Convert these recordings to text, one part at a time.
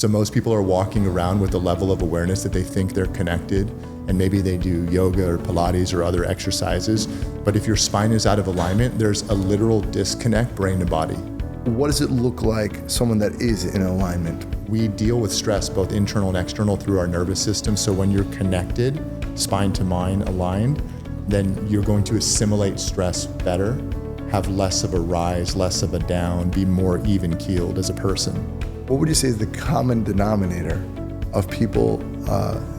So most people are walking around with a level of awareness that they think they're connected, and maybe they do yoga or Pilates or other exercises. But if your spine is out of alignment, there's a literal disconnect brain to body. What does it look like, someone that is in alignment? We deal with stress, both internal and external, through our nervous system. So when you're connected, spine to mind aligned, then you're going to assimilate stress better, have less of a rise, less of a down, be more even keeled as a person. What would you say is the common denominator of people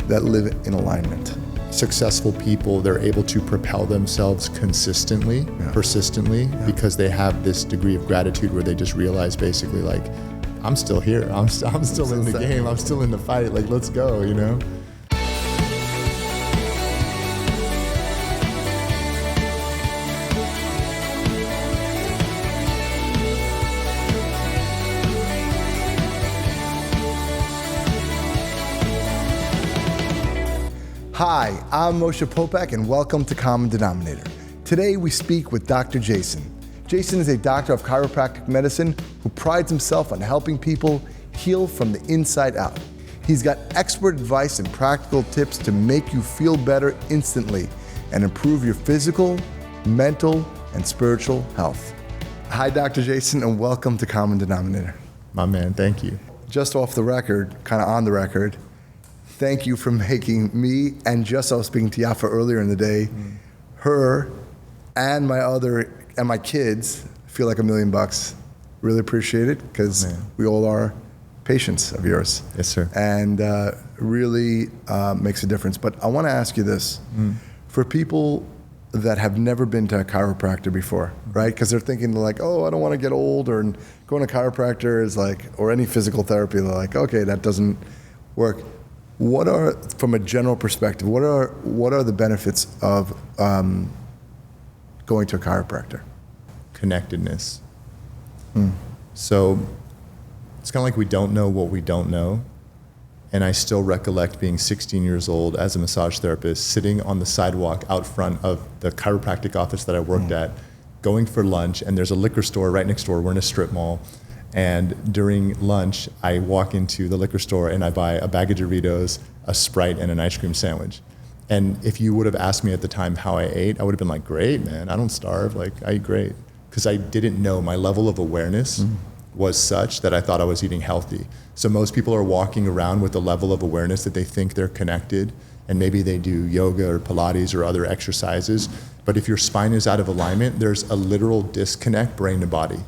that live in alignment? Successful people, they're able to propel themselves consistently, persistently, because they have this degree of gratitude where they just realize basically like, I'm still here, I'm still in the game, I'm still in the fight, like let's go, you know? Hi, I'm Moshe Popak and welcome to Common Denominator. Today we speak with Dr. Jason. Jason is a doctor of chiropractic medicine who prides himself on helping people heal from the inside out. He's got expert advice and practical tips to make you feel better instantly and improve your physical, mental, and spiritual health. Hi, Dr. Jason, and welcome to Common Denominator. My man, thank you. Just off the record, kind of on the record, thank you for making me and just I was speaking to Yafa earlier in the day, her and my kids feel like $1 million. Really appreciate it because we all are patients of yours. Yes, sir. And really makes a difference. But I want to ask you this. For people that have never been to a chiropractor before, right? Because they're thinking like, oh, I don't want to get old, or going to chiropractor is like, or any physical therapy, they're like, okay, that doesn't work. What are, from a general perspective, what are the benefits of going to a chiropractor? Connectedness. So it's kind of like we don't know what we don't know. And I still recollect being 16 years old as a massage therapist, sitting on the sidewalk out front of the chiropractic office that I worked at, going for lunch, and there's a liquor store right next door. We're in a strip mall. And during lunch, I walk into the liquor store and I buy a bag of Doritos, a Sprite, and an ice cream sandwich. And if you would have asked me at the time how I ate, I would have been like, great, man, I don't starve, like I eat great. Because I didn't know, my level of awareness was such that I thought I was eating healthy. So most people are walking around with a level of awareness that they think they're connected, and maybe they do yoga or Pilates or other exercises. But if your spine is out of alignment, there's a literal disconnect brain to body.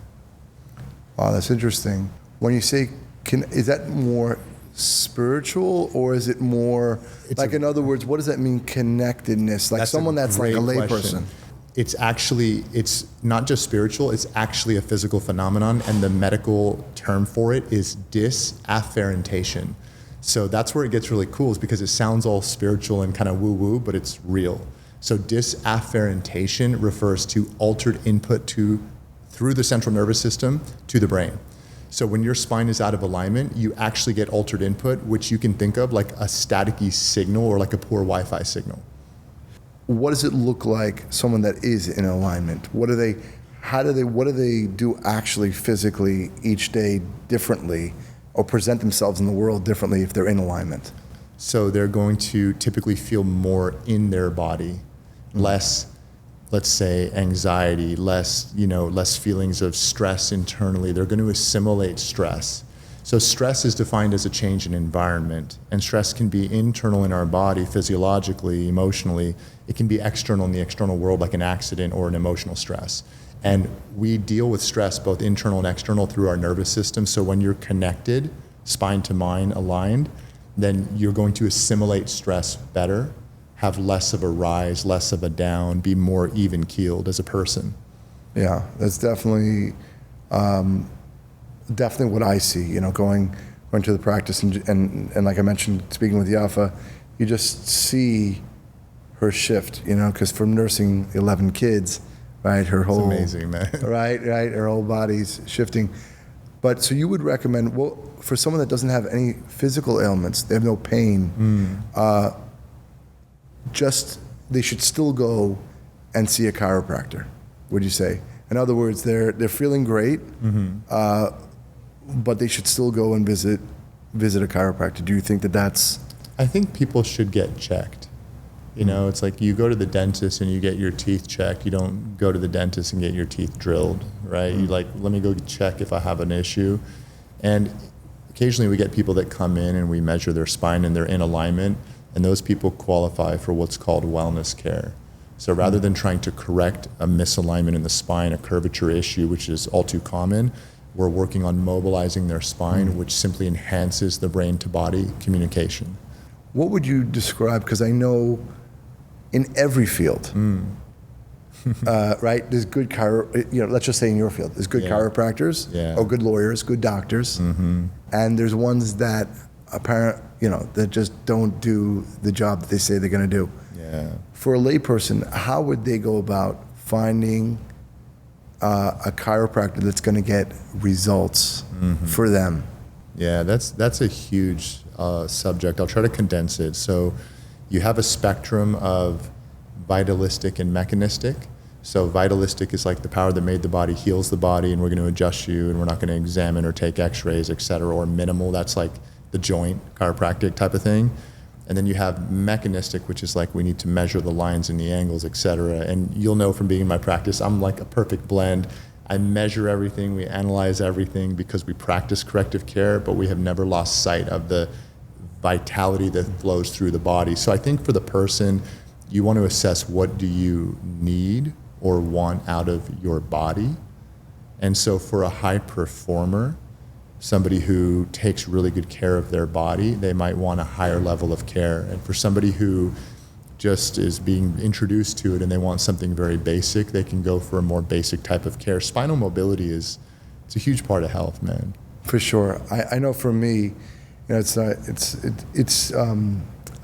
Wow, that's interesting. When you say, is that more spiritual, or is it more, in other words, what does that mean, connectedness? Like someone that's like a layperson. It's not just spiritual, it's actually a physical phenomenon, and the medical term for it is disafferentation. So that's where it gets really cool, is because it sounds all spiritual and kind of woo-woo, but it's real. So disafferentation refers to altered input through the central nervous system to the brain. So when your spine is out of alignment, you actually get altered input, which you can think of like a staticky signal or like a poor Wi-Fi signal. What does it look like, someone that is in alignment? What do they do actually physically each day differently, or present themselves in the world differently if they're in alignment? So they're going to typically feel more in their body, less, let's say, anxiety, less feelings of stress internally. They're going to assimilate stress. So stress is defined as a change in environment, and stress can be internal in our body, physiologically, emotionally. It can be external in the external world, like an accident or an emotional stress. And we deal with stress, both internal and external, through our nervous system. So when you're connected, spine to mind aligned, then you're going to assimilate stress better, have less of a rise, less of a down, be more even keeled as a person. Yeah, that's definitely what I see, going to the practice and like I mentioned, speaking with Yafa, you just see her shift, because from nursing 11 kids, right, her whole, it's amazing, man. Right, her whole body's shifting. But so you would recommend, well, for someone that doesn't have any physical ailments, they have no pain, they should still go and see a chiropractor, would you say? In other words, they're feeling great, but they should still go and visit visit a chiropractor? Do you think that that's... I think people should get checked. It's like you go to the dentist and you get your teeth checked. You don't go to the dentist and get your teeth drilled, right? You let me go check if I have an issue. And occasionally we get people that come in and we measure their spine and they're in alignment, and those people qualify for what's called wellness care. So rather than trying to correct a misalignment in the spine, a curvature issue, which is all too common, we're working on mobilizing their spine, which simply enhances the brain to body communication. What would you describe, because I know in every field, right, there's good let's just say in your field, there's good chiropractors, or good lawyers, good doctors, and there's ones that that just don't do the job that they say they're going to do. Yeah. For a layperson, how would they go about finding a chiropractor that's going to get results for them? Yeah, that's a huge subject. I'll try to condense it. So you have a spectrum of vitalistic and mechanistic. So vitalistic is like the power that made the body heals the body, and we're going to adjust you, and we're not going to examine or take x-rays, et cetera. Or minimal, that's like the joint chiropractic type of thing. And then you have mechanistic, which is like we need to measure the lines and the angles, et cetera. And you'll know from being in my practice, I'm like a perfect blend. I measure everything, we analyze everything because we practice corrective care, but we have never lost sight of the vitality that flows through the body. So I think for the person, you want to assess what do you need or want out of your body. And so for a high performer, somebody who takes really good care of their body, they might want a higher level of care. And for somebody who just is being introduced to it and they want something very basic, they can go for a more basic type of care. Spinal mobility it's a huge part of health, man. For sure. I know for me, it's I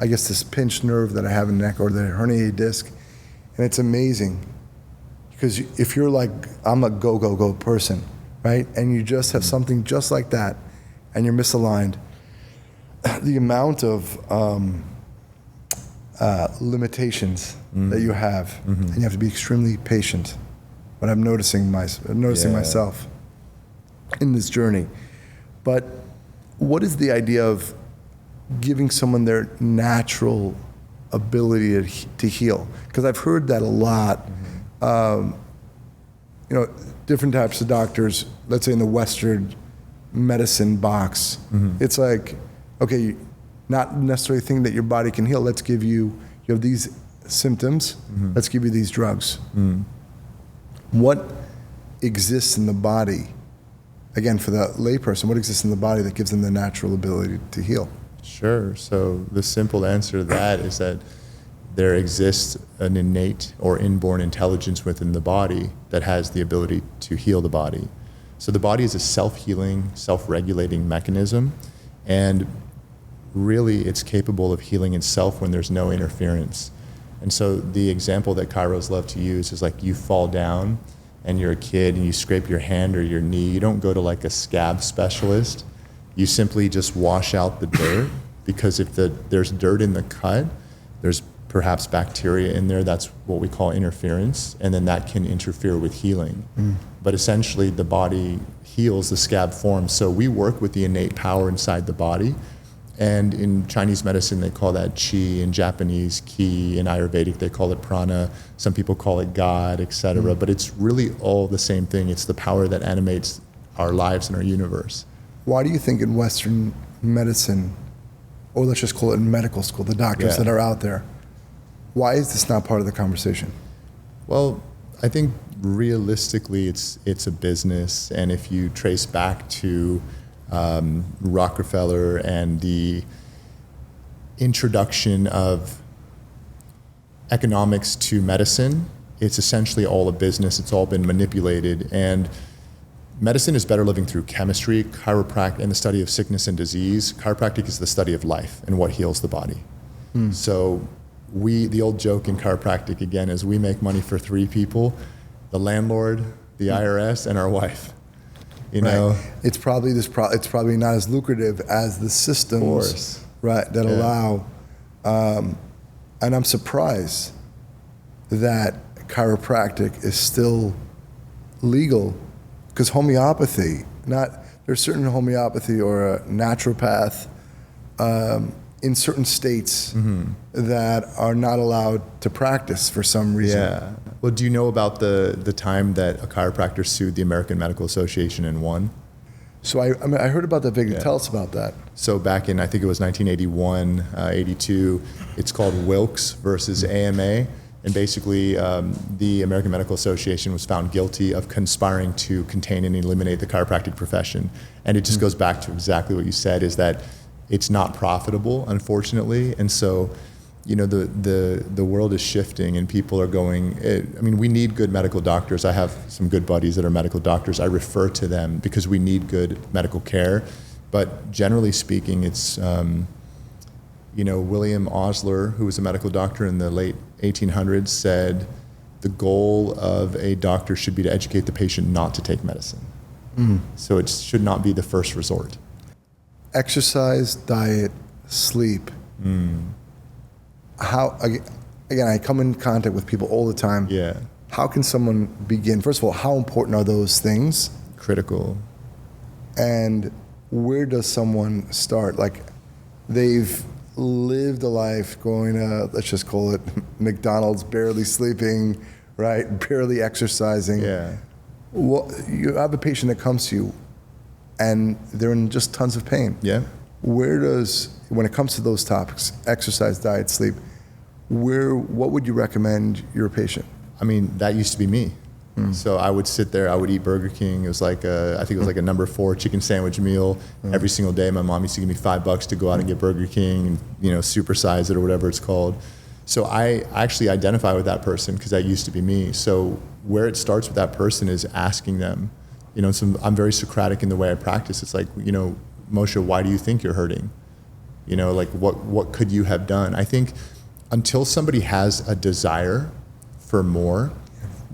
guess this pinched nerve that I have in the neck, or the herniated disc, and it's amazing because if you're like, I'm a go person, right? And you just have something just like that, and you're misaligned. The amount of limitations that you have, and you have to be extremely patient. But I'm noticing myself in this journey. But what is the idea of giving someone their natural ability to heal? Because I've heard that a lot. Different types of doctors, let's say in the Western medicine box, it's like, okay, not necessarily think that your body can heal. Let's give you have these symptoms, let's give you these drugs. What exists in the body, again, for the layperson, what exists in the body that gives them the natural ability to heal? Sure. So the simple answer to that is that there exists an innate or inborn intelligence within the body that has the ability to heal the body. So the body is a self-healing, self-regulating mechanism, and really it's capable of healing itself when there's no interference. And so the example that chiros love to use is like you fall down and you're a kid and you scrape your hand or your knee. You don't go to like a scab specialist. You simply just wash out the dirt, because if there's dirt in the cut, there's perhaps bacteria in there. That's what we call interference, and then that can interfere with healing. But essentially the body heals, the scab forms. So we work with the innate power inside the body, and in Chinese medicine they call that qi, in Japanese ki, in Ayurvedic they call it prana, some people call it God, etc. But it's really all the same thing. It's the power that animates our lives and our universe. Why do you think in Western medicine, or let's just call it in medical school, the doctors that are out there, why is this not part of the conversation? Well, I think realistically it's a business, and if you trace back to Rockefeller and the introduction of economics to medicine, it's essentially all a business. It's all been manipulated, and medicine is better living through chemistry, chiropractic, and the study of sickness and disease. Chiropractic is the study of life and what heals the body. So the old joke in chiropractic, again, is we make money for three people: the landlord, the IRS, and our wife. You know, it's probably not as lucrative as the systems, right, that allow. And I'm surprised that chiropractic is still legal, because homeopathy, there's certain homeopathy or a naturopath in certain states that are not allowed to practice for some reason. Yeah. Well, do you know about the time that a chiropractor sued the American Medical Association and won? So I heard about that video. Tell us about that. So back in, I think it was 1981, 82, it's called Wilkes versus AMA. And basically, the American Medical Association was found guilty of conspiring to contain and eliminate the chiropractic profession. And it just goes back to exactly what you said, is that it's not profitable, unfortunately. And so, you know, the world is shifting and people are going, we need good medical doctors. I have some good buddies that are medical doctors. I refer to them because we need good medical care. But generally speaking, it's, William Osler, who was a medical doctor in the late 1800s, said the goal of a doctor should be to educate the patient not to take medicine. So it should not be the first resort. Exercise, diet, sleep. How, again, I come in contact with people all the time. Yeah. How can someone begin? First of all, how important are those things? Critical. And where does someone start? Like, they've lived a life going to, let's just call it McDonald's, barely sleeping, right? Barely exercising. Yeah. Well, you have a patient that comes to you and they're in just tons of pain. Yeah. Where does, when it comes to those topics, exercise, diet, sleep, what would you recommend your patient? I mean, that used to be me. So I would sit there, I would eat Burger King. It was like I think it was like a number 4 chicken sandwich meal every single day. My mom used to give me $5 to go out and get Burger King and, supersize it or whatever it's called. So I actually identify with that person because that used to be me. So where it starts with that person is asking them, I'm very Socratic in the way I practice. It's like, Moshe, why do you think you're hurting? Like what could you have done? I think until somebody has a desire for more,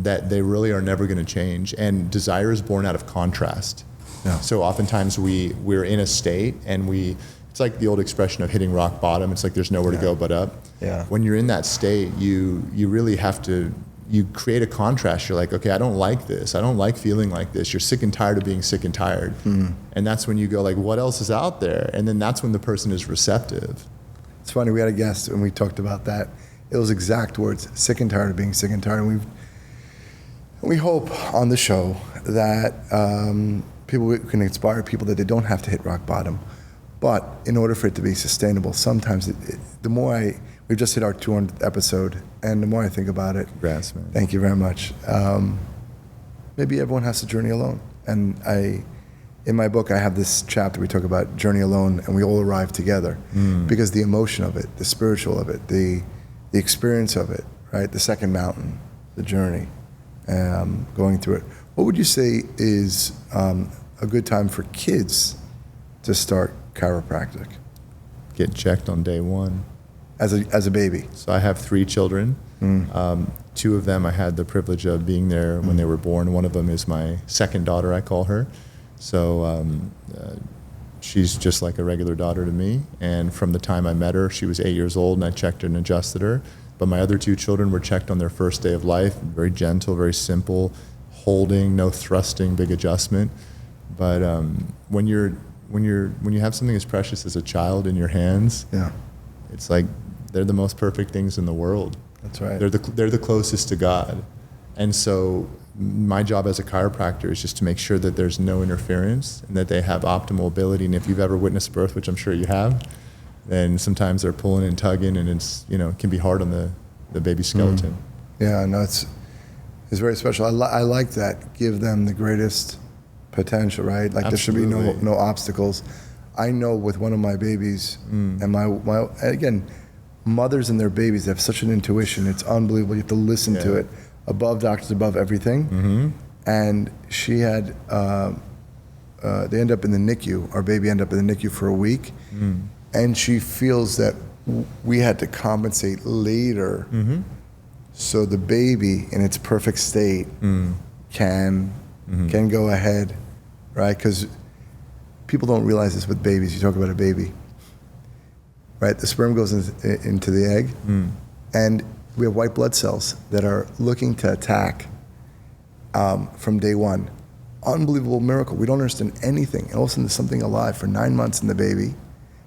that they really are never going to change. And desire is born out of contrast. Yeah. So oftentimes we're in a state and it's like the old expression of hitting rock bottom. It's like there's nowhere to go but up. Yeah. When you're in that state, you really have to, you create a contrast. You're like, okay, I don't like this. I don't like feeling like this. You're sick and tired of being sick and tired. And that's when you go like, what else is out there? And then that's when the person is receptive. It's funny, we had a guest and we talked about that. It was exact words, sick and tired of being sick and tired. And we hope on the show that people can inspire people that they don't have to hit rock bottom. But in order for it to be sustainable, sometimes we've just hit our 200th episode, and the more I think about it, Congrats, man. Thank you very much. Maybe everyone has to journey alone. And in my book, I have this chapter we talk about journey alone, and we all arrive together because the emotion of it, the spiritual of it, the experience of it, right? The second mountain, the journey. Going through it. What would you say is a good time for kids to start chiropractic? Get checked on day one. As a baby? So I have 3 children. 2 of them I had the privilege of being there when they were born. One of them is my second daughter, I call her. So she's just like a regular daughter to me. And from the time I met her, she was 8 years old and I checked her and adjusted her. But my other 2 children were checked on their first day of life. Very gentle, very simple, holding, no thrusting, big adjustment. But when you have something as precious as a child in your hands, it's like they're the most perfect things in the world. That's right. They're the closest to God. And so my job as a chiropractor is just to make sure that there's no interference and that they have optimal ability. And if you've ever witnessed birth, which I'm sure you have, then sometimes they're pulling and tugging, and it's it can be hard on the baby skeleton. Yeah, no, it's very special. I like that. Give them the greatest potential, right? Like Absolutely. There should be no obstacles. I know with one of my babies, and my again, mothers and their babies have such an intuition. It's unbelievable. You have to listen to it. Above doctors, above everything. And she had, they end up in the NICU. Our baby ended up in the NICU for a week. And she feels that we had to compensate later so the baby in its perfect state can go ahead, right? Because people don't realize this with babies. You talk about a baby, right? The sperm goes into the egg, and we have white blood cells that are looking to attack from day one. unbelievable miracle. We don't understand anything. And all of a sudden there's something alive for 9 months in the baby,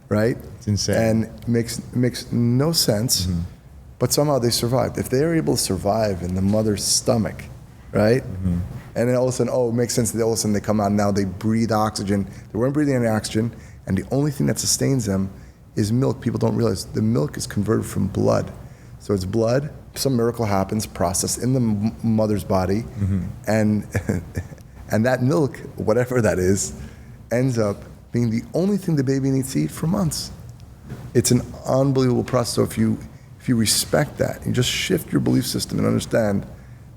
right? It's insane. And makes no sense, but somehow they survived. If they're able to survive in the mother's stomach, right? And then all of a sudden, it makes sense that all of a sudden they come out and now they breathe oxygen. They weren't breathing any oxygen, and the only thing that sustains them is milk. People don't realize the milk is converted from blood. So it's blood, some miracle happens, processed in the mother's body, and and that milk, whatever that is, ends up being the only thing the baby needs to eat for months. It's an unbelievable process. So if you respect that, you just shift your belief system and understand,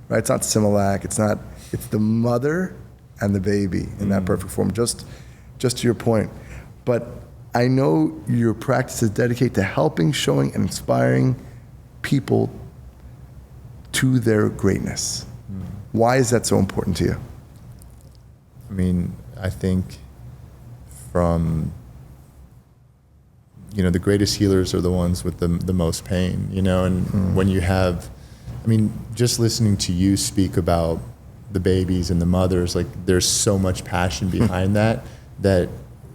right? It's not Similac, it's the mother and the baby in that perfect form, just to your point. But I know your practice is dedicated to helping, showing, and inspiring people to their greatness. Why is that so important to you? I mean, I think from, the greatest healers are the ones with the most pain, and when you have, just listening to you speak about the babies and the mothers, like there's so much passion behind that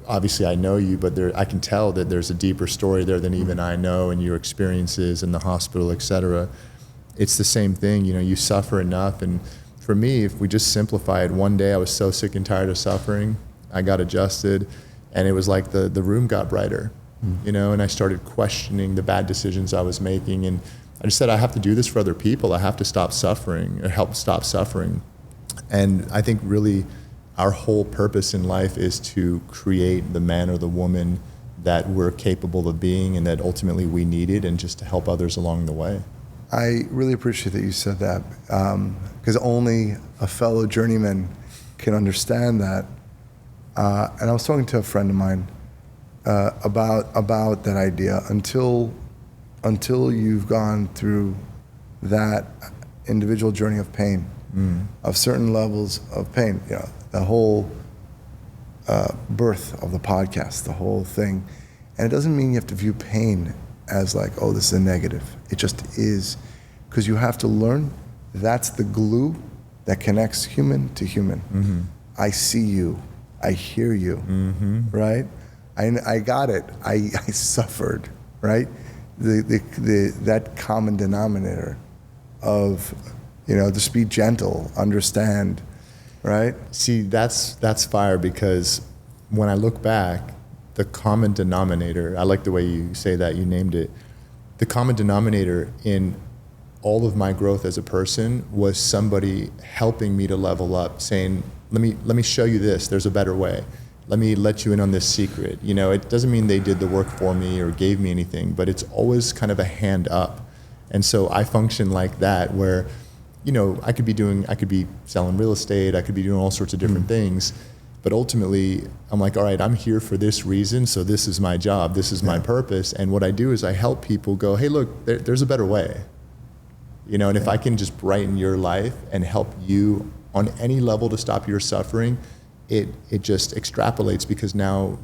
obviously I know you, but I can tell that there's a deeper story there than even I know, and your experiences in the hospital, et cetera. It's the same thing, you suffer enough. And for me, if we just simplify it, one day I was so sick and tired of suffering, I got adjusted, and it was like the room got brighter, and I started questioning the bad decisions I was making. And I just said, I have to do this for other people. I have to stop suffering or help stop suffering. And I think really our whole purpose in life is to create the man or the woman that we're capable of being and that ultimately we needed, and just to help others along the way. I really appreciate that you said that, because only a fellow journeyman can understand that. And I was talking to a friend of mine about that idea. Until you've gone through that individual journey of pain, of certain levels of pain, the whole birth of the podcast, the whole thing. And it doesn't mean you have to view pain as like, oh, this is a negative. It just is, because you have to learn that's the glue that connects human to human. I see you, I hear you, right? I got it, I suffered, right? That common denominator of, just be gentle, understand, right? See, that's fire, because when I look back, the common denominator, I like the way you say that, you named it, the common denominator in all of my growth as a person was somebody helping me to level up, saying, let me show you this, there's a better way. Let me let you in on this secret. It doesn't mean they did the work for me or gave me anything, but it's always kind of a hand up. And so I function like that, where I could be selling real estate, I could be doing all sorts of different things, but ultimately I'm like, all right, I'm here for this reason, so this is my job, this is my purpose, and what I do is I help people go, hey, look, there's a better way. And if I can just brighten your life and help you on any level to stop your suffering, it just extrapolates, because now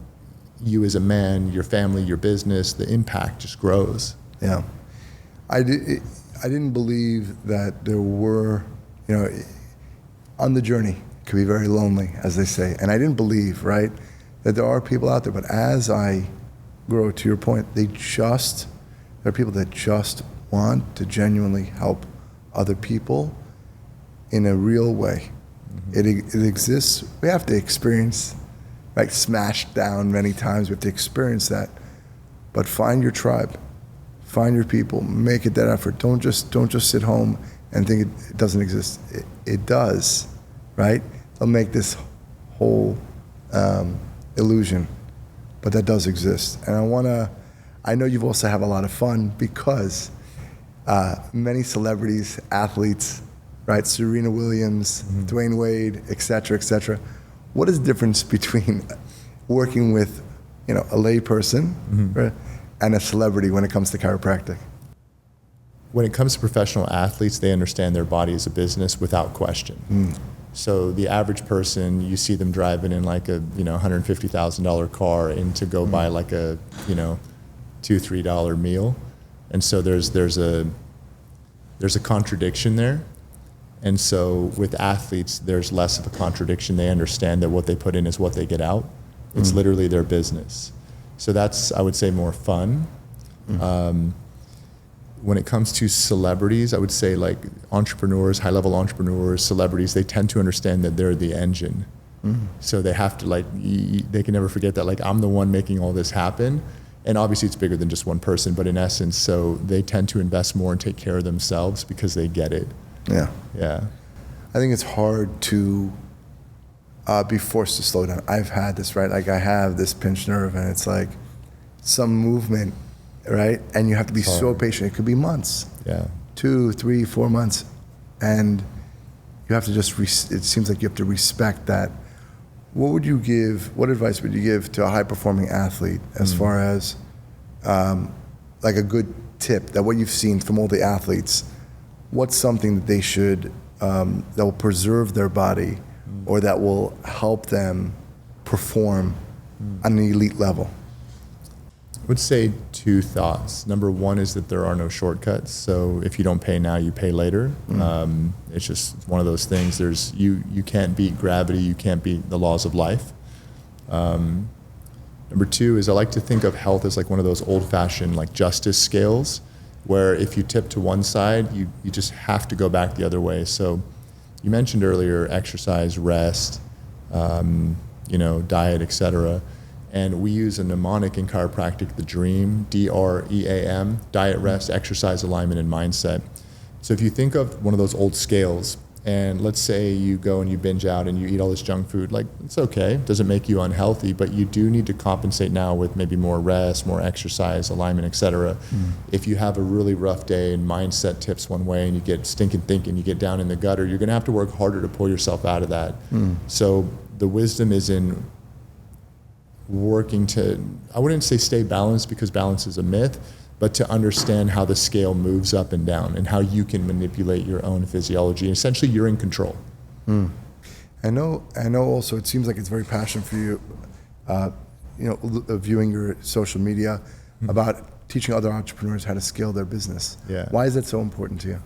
you as a man, your family, your business, the impact just grows. Yeah. I didn't believe that there were, on the journey, it could be very lonely, as they say. And I didn't believe, right, that there are people out there. But as I grow, to your point, there are people that just want to genuinely help other people in a real way. It exists. We have to experience, like, smashed down many times. We have to experience that. But find your tribe. Find your people, make it that effort. Don't just sit home and think it doesn't exist. It does, right? They'll make this whole illusion, but that does exist. And I know you've also have a lot of fun, because many celebrities, athletes, right? Serena Williams, Dwayne Wade, et cetera, What is the difference between working with, a lay person, right, and a celebrity when it comes to chiropractic? When it comes to professional athletes, they understand their body as a business without question. So the average person, you see them driving in like a $150,000 car in to go buy like a $2-3 meal, and so there's a contradiction there. And so with athletes, there's less of a contradiction. They understand that what they put in is what they get out. It's literally their business. So that's, I would say, more fun. When it comes to celebrities, I would say like entrepreneurs, high-level entrepreneurs, celebrities, they tend to understand that they're the engine. So they have to they can never forget that I'm the one making all this happen. And obviously it's bigger than just one person, but in essence, so they tend to invest more and take care of themselves because they get it. Yeah. Yeah. I think it's hard to be forced to slow down. I've had this, right? I have this pinched nerve and it's like some movement, right? And you have to be so patient. It could be months. Yeah. 2, 3, 4 months. And you have to just, it seems like you have to respect that. What advice would you give to a high-performing athlete as far as like a good tip that what you've seen from all the athletes, what's something that they should, that will preserve their body or that will help them perform on an elite level? I would say 2 thoughts. Number 1 is that there are no shortcuts. So if you don't pay now, you pay later. It's just one of those things. You can't beat gravity. You can't beat the laws of life. Number 2 is I like to think of health as like one of those old-fashioned like justice scales, where if you tip to one side, you just have to go back the other way. So you mentioned earlier exercise, rest, diet, etc. And we use a mnemonic in chiropractic, the DREAM, DREAM, diet, rest, exercise, alignment, and mindset. So if you think of one of those old scales, and let's say you go and you binge out and you eat all this junk food, it's okay, it doesn't make you unhealthy, but you do need to compensate now with maybe more rest, more exercise, alignment, etc. If you have a really rough day and mindset tips one way and you get stinking thinking, you get down in the gutter, you're gonna have to work harder to pull yourself out of that. So the wisdom is in working to, I wouldn't say stay balanced because balance is a myth, but to understand how the scale moves up and down and how you can manipulate your own physiology. Essentially, you're in control. I know also it seems like it's very passionate for you, viewing your social media about teaching other entrepreneurs how to scale their business. Yeah. Why is that so important to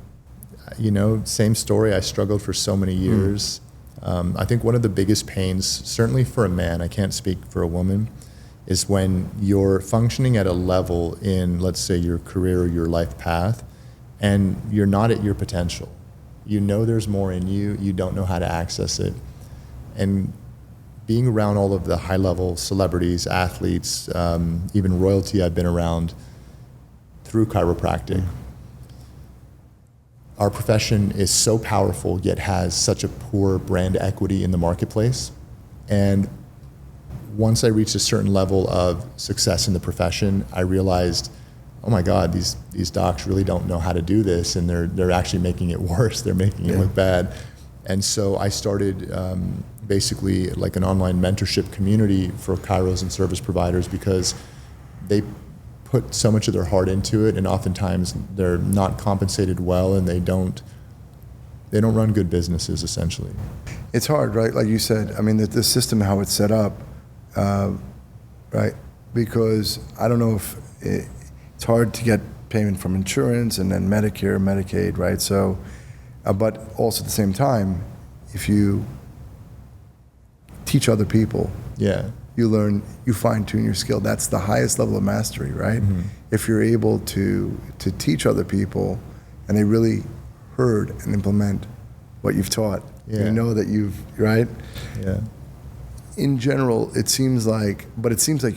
you? Same story. I struggled for so many years. I think one of the biggest pains, certainly for a man, I can't speak for a woman, is when you're functioning at a level in, let's say, your career or your life path, and you're not at your potential. You know there's more in you, you don't know how to access it. And being around all of the high-level celebrities, athletes, even royalty I've been around through chiropractic, our profession is so powerful, yet has such a poor brand equity in the marketplace. And once I reached a certain level of success in the profession, I realized, oh my God, these docs really don't know how to do this, and they're actually making it worse. They're making it look bad. And so I started basically like an online mentorship community for chiros and service providers, because they put so much of their heart into it, and oftentimes they're not compensated well, and they don't run good businesses, essentially. It's hard, right? Like you said, I mean, the system, how it's set up, right? Because I don't know if it's hard to get payment from insurance and then Medicare, Medicaid, right? So, but also at the same time, if you teach other people, you learn, you fine-tune your skill. That's the highest level of mastery, right? If you're able to teach other people and they really heard and implement what you've taught, you know that right? Yeah. In general, it seems like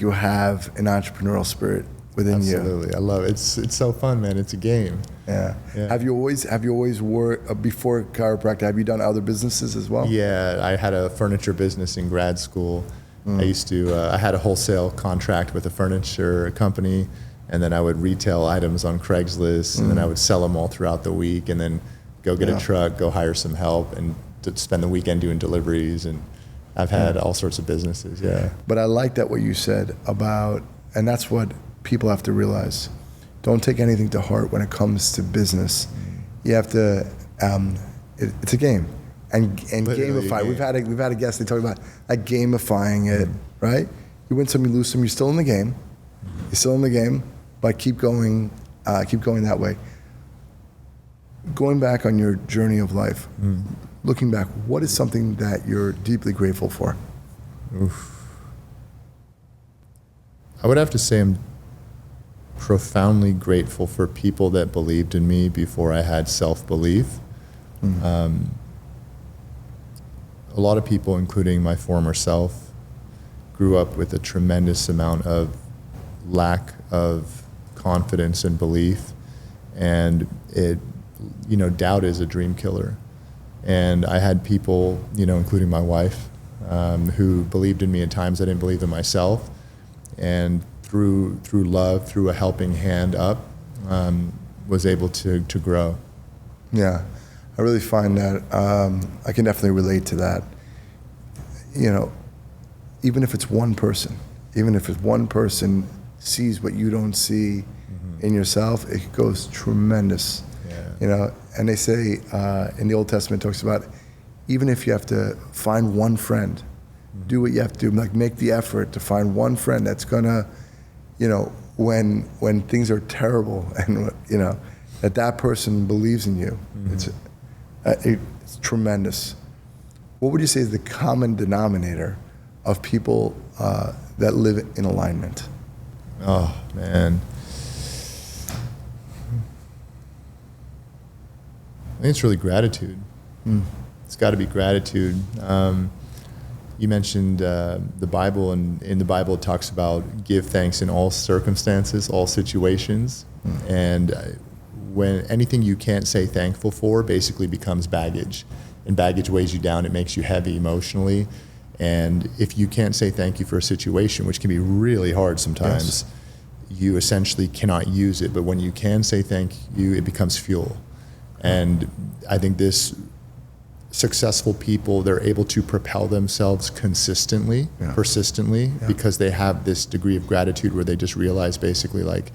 you have an entrepreneurial spirit within you. Absolutely, I love it. It's so fun, man. It's a game. Yeah. Have you always worked before chiropractic? Have you done other businesses as well? Yeah, I had a furniture business in grad school. I had a wholesale contract with a furniture company, and then I would retail items on Craigslist, and then I would sell them all throughout the week, and then go get a truck, go hire some help, and to spend the weekend doing deliveries. And I've had all sorts of businesses, But I like that what you said about, and that's what people have to realize. Don't take anything to heart when it comes to business. You have to, it's a game. And gamify. We've had a guest, they talk about like gamifying it, right? You win some, you lose some, you're still in the game. You're still in the game, but keep going that way. Going back on your journey of life, looking back, what is something that you're deeply grateful for? I would have to say I'm profoundly grateful for people that believed in me before I had self-belief. A lot of people, including my former self, grew up with a tremendous amount of lack of confidence and belief, and doubt is a dream killer. And I had people, including my wife, who believed in me at times I didn't believe in myself, and through love, through a helping hand up, was able to grow. Yeah, I really find that I can definitely relate to that. Even if it's one person sees what you don't see in yourself, it goes tremendous. Yeah. And they say in the Old Testament, it talks about even if you have to find one friend, do what you have to do, like make the effort to find one friend that's gonna, when things are terrible, and that person believes in you. It's tremendous. What would you say is the common denominator of people that live in alignment? Oh, man. I think it's really gratitude. It's got to be gratitude. You mentioned the Bible, and in the Bible it talks about give thanks in all circumstances, all situations. And when anything you can't say thankful for basically becomes baggage. And baggage weighs you down, it makes you heavy emotionally. And if you can't say thank you for a situation, which can be really hard sometimes, you essentially cannot use it. But when you can say thank you, it becomes fuel. And I think this successful people, they're able to propel themselves consistently, persistently, because they have this degree of gratitude where they just realize basically like,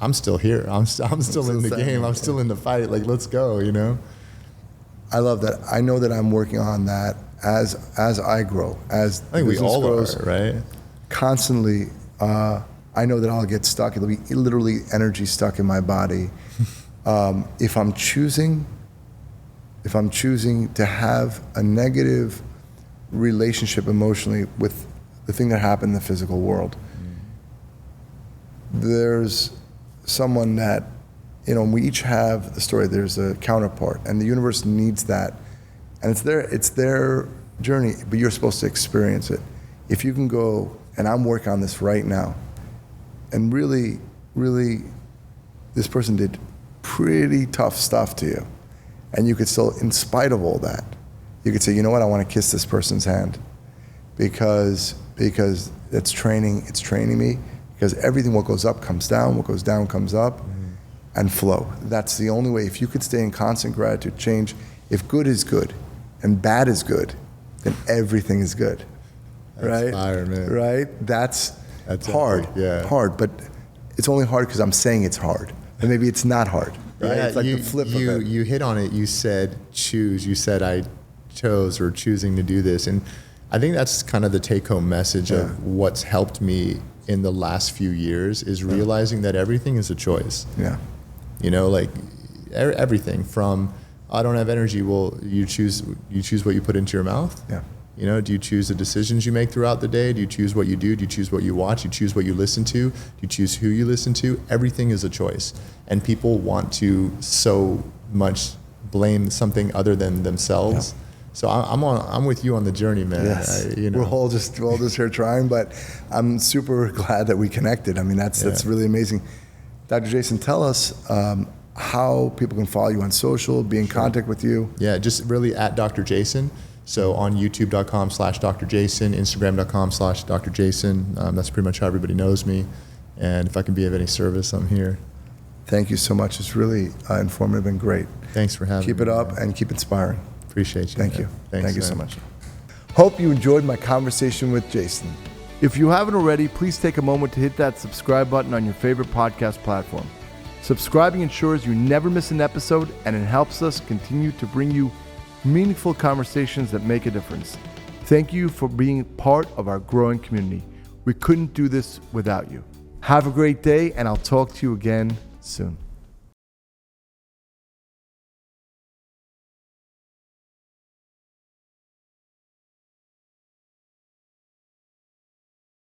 I'm still here. I'm still in the game. I'm still in the fight. Like, let's go, I love that. I know that I'm working on that as I grow, as I think we all grows, are, right? Constantly, I know that I'll get stuck. It'll be literally energy stuck in my body. If I'm choosing to have a negative relationship emotionally with the thing that happened in the physical world, there's someone that, we each have the story. There's a counterpart, and the universe needs that. And it's their journey, but you're supposed to experience it. If you can go, and I'm working on this right now, and really, really, this person did pretty tough stuff to you, and you could still, in spite of all that, you could say, you know what, I want to kiss this person's hand, because it's training me, because everything, what goes up comes down, what goes down comes up, and flow. That's the only way. If you could stay in constant gratitude, change, if good is good and bad is good, then everything is good. That's right? Fire, man. Right? That's hard. Epic, yeah. Hard, but it's only hard because I'm saying it's hard. And maybe it's not hard. Right? Yeah, it's like the flip of it. You hit on it. You said choose. You said I chose, or choosing to do this. And I think that's kind of the take-home message of what's helped me in the last few years is realizing that everything is a choice. Yeah. Like everything from I don't have energy. Well, you choose what you put into your mouth. Yeah. Do you choose the decisions you make throughout the day? Do you choose what you do? Do you choose what you watch? Do you choose what you listen to? Do you choose who you listen to? Everything is a choice. And people want to so much blame something other than themselves. Yeah. So I'm with you on the journey, man. Yes. We're all just here trying, but I'm super glad that we connected. I mean, that's really amazing. Dr. Jason, tell us how people can follow you on social, be in contact with you. Yeah, just really at Dr. Jason. So on youtube.com/Dr. Jason, Instagram.com/Dr. Jason. That's pretty much how everybody knows me. And if I can be of any service, I'm here. Thank you so much. It's really informative and great. Thanks for having me. Keep it up and keep inspiring. Appreciate you. Thank man. you. Thanks, Thank you man. so much. Hope you enjoyed my conversation with Jason. If you haven't already, please take a moment to hit that subscribe button on your favorite podcast platform. Subscribing ensures you never miss an episode, and it helps us continue to bring you meaningful conversations that make a difference. Thank you for being part of our growing community. We couldn't do this without you. Have a great day, and I'll talk to you again soon.